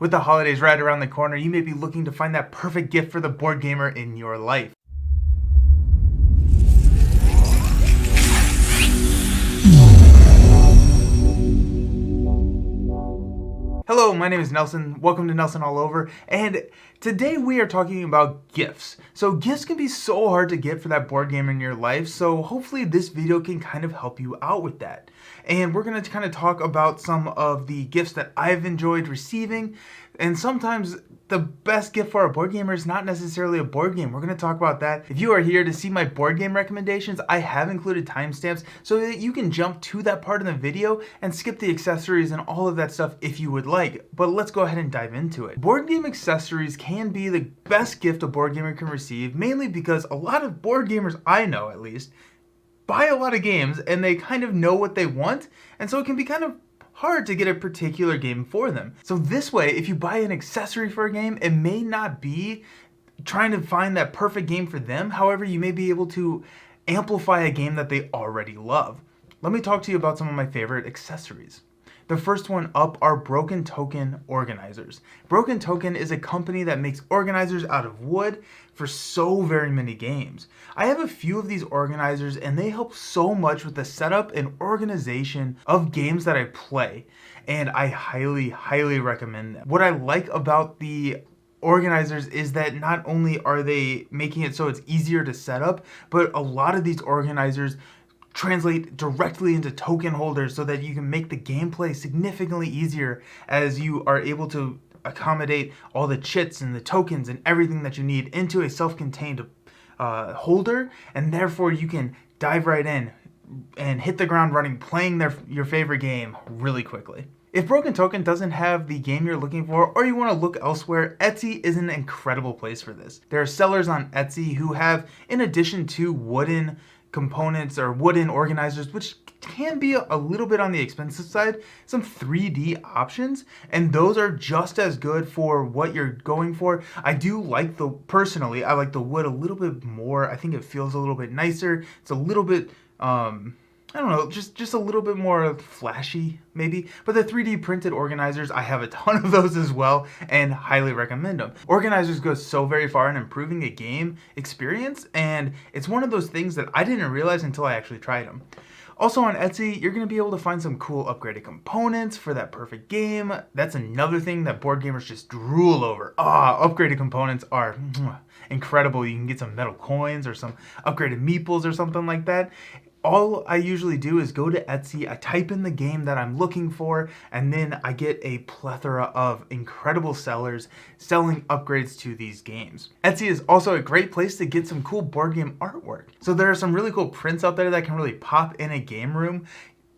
With the holidays right around the corner, you may be looking to find that perfect gift for the board gamer in your life. Hello, my name is Nelson. Welcome to Nelson All Over, and today we are talking about gifts. So gifts can be so hard to get for that board game in your life, so hopefully this video can kind of help you out with that. And we're going to kind of talk about some of the gifts that I've enjoyed receiving, and sometimes the best gift for a board gamer is not necessarily a board game. We're going to talk about that. If you are here to see my board game recommendations, I have included timestamps so that you can jump to that part of the video and skip the accessories and all of that stuff if you would like. But let's go ahead and dive into it. Board game accessories can be the best gift a board gamer can receive, mainly because a lot of board gamers, I know at least, buy a lot of games and they kind of know what they want, and so it can be kind of hard to get a particular game for them. So this way, if you buy an accessory for a game, it may not be trying to find that perfect game for them. However, you may be able to amplify a game that they already love. Let me talk to you about some of my favorite accessories. The first one up are Broken Token organizers. Broken Token is a company that makes organizers out of wood for so very many games. I have a few of these organizers and they help so much with the setup and organization of games that I play, and I highly recommend them. What I like about the organizers is that not only are they making it so it's easier to set up, but a lot of these organizers translate directly into token holders so that you can make the gameplay significantly easier as you are able to accommodate all the chits and the tokens and everything that you need into a self-contained holder, and therefore you can dive right in and hit the ground running playing your favorite game really quickly. If Broken Token doesn't have the game you're looking for, or you want to look elsewhere, Etsy is an incredible place for this. There are sellers on Etsy who have, in addition to wooden components or wooden organizers, which can be a little bit on the expensive side, some 3D options, and those are just as good for what you're going for. I do like personally, I like the wood a little bit more. I think it feels a little bit nicer. It's a little bit, I don't know, just a little bit more flashy maybe. But the 3D printed organizers, I have a ton of those as well and highly recommend them. Organizers go so very far in improving a game experience, and it's one of those things that I didn't realize until I actually tried them. Also on Etsy, you're going to be able to find some cool upgraded components for that perfect game. That's another thing that board gamers just drool over. Upgraded components are incredible. You can get some metal coins or some upgraded meeples or something like that. All I usually do is go to Etsy, I type in the game that I'm looking for, and then I get a plethora of incredible sellers selling upgrades to these games. Etsy is also a great place to get some cool board game artwork. So there are some really cool prints out there that can really pop in a game room.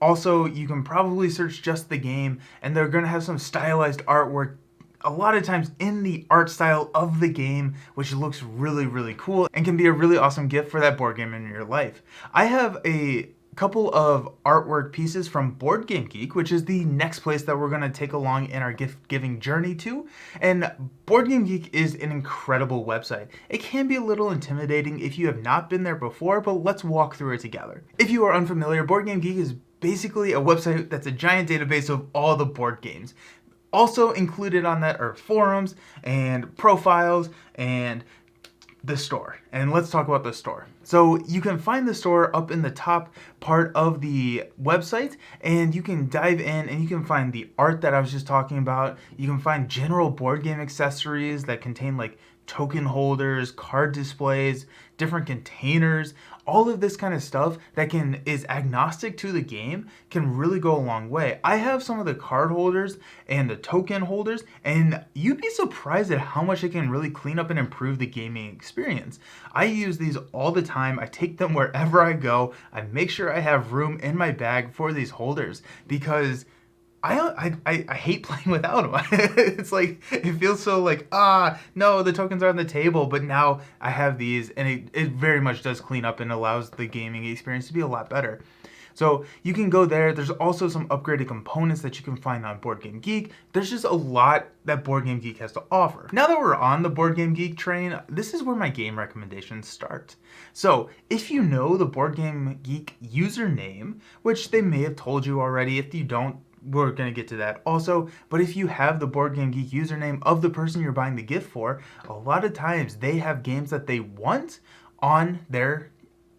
Also, you can probably search just the game, and they're going to have some stylized artwork a lot of times in the art style of the game, which looks really cool and can be a really awesome gift for that board game in your life. I have a couple of artwork pieces from Boardgamegeek, which is the next place that we're going to take along in our gift giving journey to. And Boardgamegeek is an incredible website. It can be a little intimidating if you have not been there before, but let's walk through it together. If you are unfamiliar, Boardgamegeek is basically a website that's a giant database of all the board games. Also included on that are forums and profiles and the store. And let's talk about the store. So you can find the store up in the top part of the website, and you can dive in and you can find the art that I was just talking about. You can find general board game accessories that contain like token holders, card displays, different containers, all of this kind of stuff that is agnostic to the game can really go a long way. I have some of the card holders and the token holders, and you'd be surprised at how much it can really clean up and improve the gaming experience. I use these all the time. I take them wherever I go. I make sure I have room in my bag for these holders because I hate playing without them. It's like, it feels so like, no, the tokens are on the table, but now I have these, and it very much does clean up and allows the gaming experience to be a lot better. So you can go there. There's also some upgraded components that you can find on Boardgamegeek. There's just a lot that Boardgamegeek has to offer. Now that we're on the Boardgamegeek train, this is where my game recommendations start. So if you know the Boardgamegeek username, which they may have told you already, if you don't, we're going to get to that also. But if you have the Boardgamegeek username of the person you're buying the gift for, a lot of times they have games that they want on their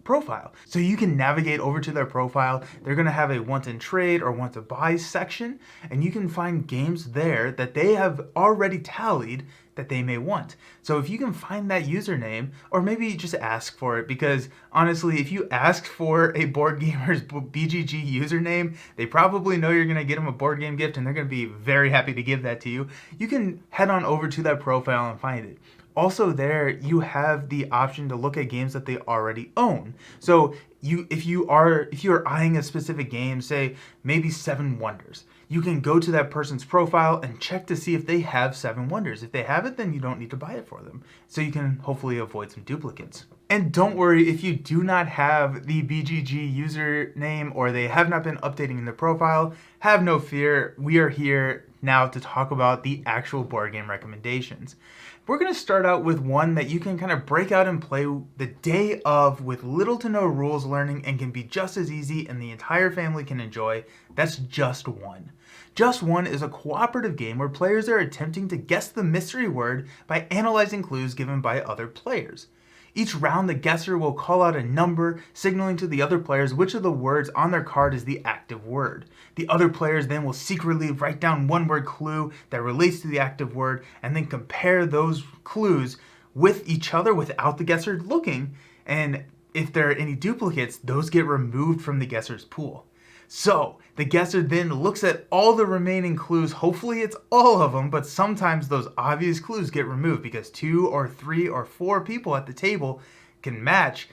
profile. So you can navigate over to their profile. They're going to have a want and trade or want to buy section, and you can find games there that they have already tallied that they may want. So if you can find that username, or maybe just ask for it, because honestly, if you ask for a Board Gamer's BGG username, they probably know you're going to get them a board game gift, and they're going to be very happy to give that to you. You can head on over to that profile and find it. Also there, you have the option to look at games that they already own. So if you're eyeing a specific game, say maybe Seven Wonders, you can go to that person's profile and check to see if they have Seven Wonders. If they have it, then you don't need to buy it for them. So you can hopefully avoid some duplicates. And don't worry if you do not have the BGG username or they have not been updating in the profile. Have no fear. We are here now to talk about the actual board game recommendations. We're going to start out with one that you can kind of break out and play the day of with little to no rules learning and can be just as easy and the entire family can enjoy. That's Just One. Just One is a cooperative game where players are attempting to guess the mystery word by analyzing clues given by other players. Each round, the guesser will call out a number, signaling to the other players which of the words on their card is the active word. The other players then will secretly write down one word clue that relates to the active word and then compare those clues with each other without the guesser looking. And if there are any duplicates, those get removed from the guesser's pool. So the guesser then looks at all the remaining clues. Hopefully it's all of them, but sometimes those obvious clues get removed because 2 or 3 or 4 people at the table can match.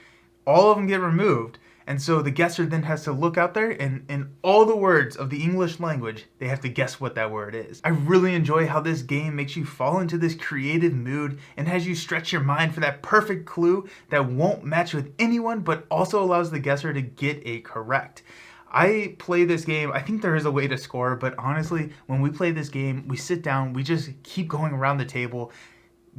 All of them get removed. And so the guesser then has to look out there and in all the words of the English language, they have to guess what that word is. I really enjoy how this game makes you fall into this creative mood and has you stretch your mind for that perfect clue that won't match with anyone, but also allows the guesser to get it correct. I play this game, I think there is a way to score, but honestly, when we play this game, we sit down, we just keep going around the table.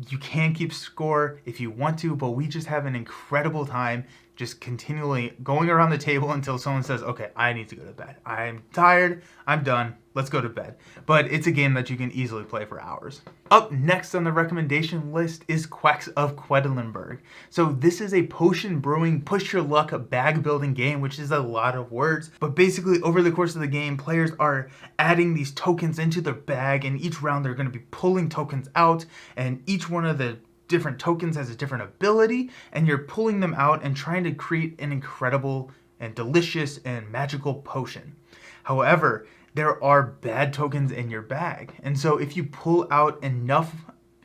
You can keep score if you want to, but we just have an incredible time just continually going around the table until someone says, okay, I need to go to bed. I'm tired, I'm done, let's go to bed. But it's a game that you can easily play for hours. Up next on the recommendation list is Quacks of Quedlinburg. So this is a potion brewing, push your luck bag building game, which is a lot of words. But basically over the course of the game, players are adding these tokens into their bag, and each round they're going to be pulling tokens out, and each one of the different tokens has a different ability, and you're pulling them out and trying to create an incredible and delicious and magical potion. However, there are bad tokens in your bag, and so if you pull out enough,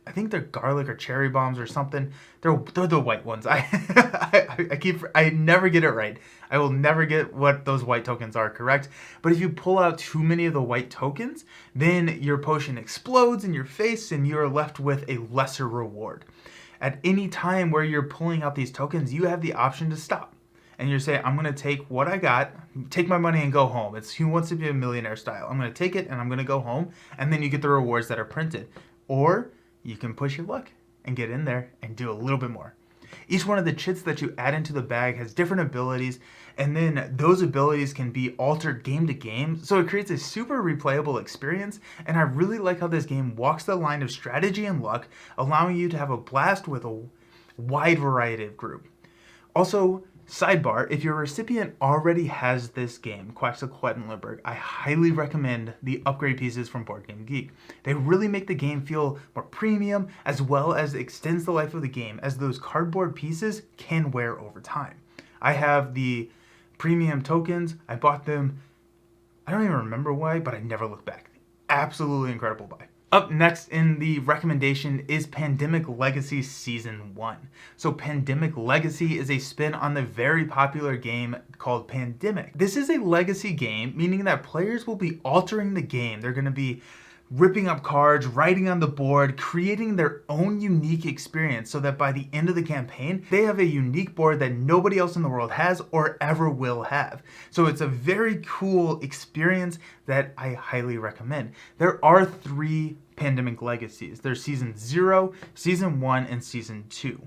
I think they're garlic or cherry bombs or something. They're the white ones. I never get it right. I will never get what those white tokens are correct. But if you pull out too many of the white tokens, then your potion explodes in your face and you're left with a lesser reward. At any time where you're pulling out these tokens, you have the option to stop. And you're saying, I'm going to take what I got, take my money and go home. It's Who Wants to Be a Millionaire style. I'm going to take it and I'm going to go home. And then you get the rewards that are printed. Or you can push your luck and get in there and do a little bit more. Each one of the chits that you add into the bag has different abilities, and then those abilities can be altered game to game, so it creates a super replayable experience, and I really like how this game walks the line of strategy and luck, allowing you to have a blast with a wide variety of group. Also, sidebar, if your recipient already has this game, Quacks of Quedlinburg, I highly recommend the upgrade pieces from Boardgamegeek. They really make the game feel more premium, as well as extends the life of the game, as those cardboard pieces can wear over time. I have the premium tokens. I bought them, I don't even remember why, but I never looked back. Absolutely incredible buy. Up next in the recommendation is Pandemic Legacy Season 1. So Pandemic Legacy is a spin on the very popular game called Pandemic. This is a legacy game, meaning that players will be altering the game. They're going to be ripping up cards, writing on the board, creating their own unique experience so that by the end of the campaign, they have a unique board that nobody else in the world has or ever will have. So it's a very cool experience that I highly recommend. There are 3 Pandemic Legacies. There's Season 0, Season 1, and Season 2.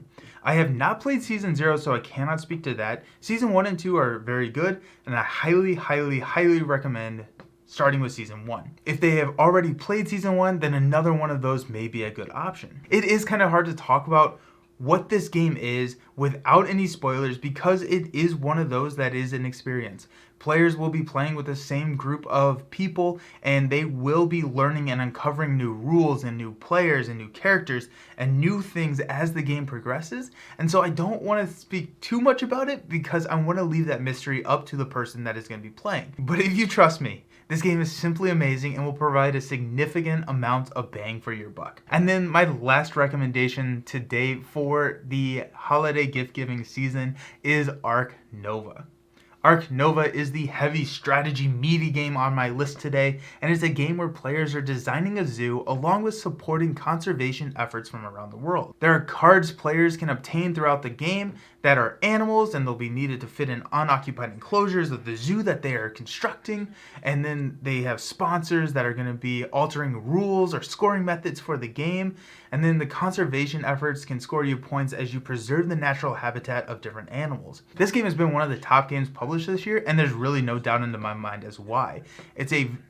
I have not played Season 0, so I cannot speak to that. Season 1 and 2 are very good, and I highly, highly, highly recommend starting with Season 1. If they have already played Season 1, then another one of those may be a good option. It is kind of hard to talk about what this game is without any spoilers because it is one of those that is an experience. Players will be playing with the same group of people and they will be learning and uncovering new rules and new players and new characters and new things as the game progresses. And so I don't want to speak too much about it because I want to leave that mystery up to the person that is going to be playing. But if you trust me, this game is simply amazing and will provide a significant amount of bang for your buck. And then my last recommendation today for the holiday gift giving season is Ark Nova. Ark Nova is the heavy strategy meaty game on my list today, and it's a game where players are designing a zoo along with supporting conservation efforts from around the world. There are cards players can obtain throughout the game that are animals, and they'll be needed to fit in unoccupied enclosures of the zoo that they are constructing, and then they have sponsors that are going to be altering rules or scoring methods for the game, and then the conservation efforts can score you points as you preserve the natural habitat of different animals. This game has been one of the top games published this year, and there's really no doubt into my mind as why.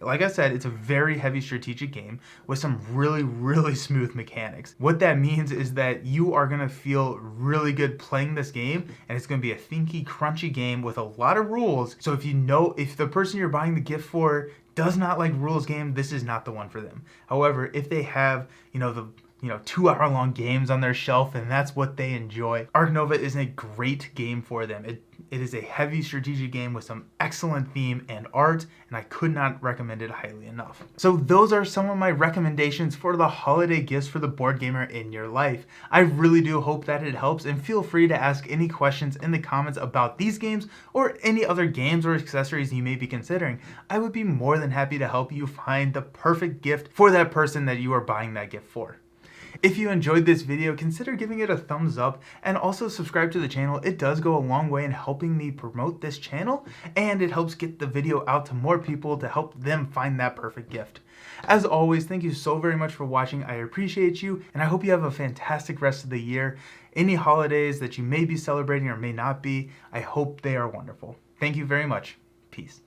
Like I said, it's a very heavy strategic game with some really smooth mechanics. What that means is that you are going to feel really good playing this game, and it's going to be a thinky, crunchy game with a lot of rules. So if the person you're buying the gift for does not like rules game, this is not the one for them. However, if they have, the 2-hour-long games on their shelf and that's what they enjoy, Ark Nova is a great game for them. It is a heavy strategic game with some excellent theme and art, and I could not recommend it highly enough. So those are some of my recommendations for the holiday gifts for the board gamer in your life. I really do hope that it helps, and feel free to ask any questions in the comments about these games or any other games or accessories you may be considering. I would be more than happy to help you find the perfect gift for that person that you are buying that gift for. If you enjoyed this video, consider giving it a thumbs up and also subscribe to the channel. It does go a long way in helping me promote this channel, and it helps get the video out to more people to help them find that perfect gift. As always, thank you so very much for watching. I appreciate you, and I hope you have a fantastic rest of the year. Any holidays that you may be celebrating or may not be, I hope they are wonderful. Thank you very much. Peace.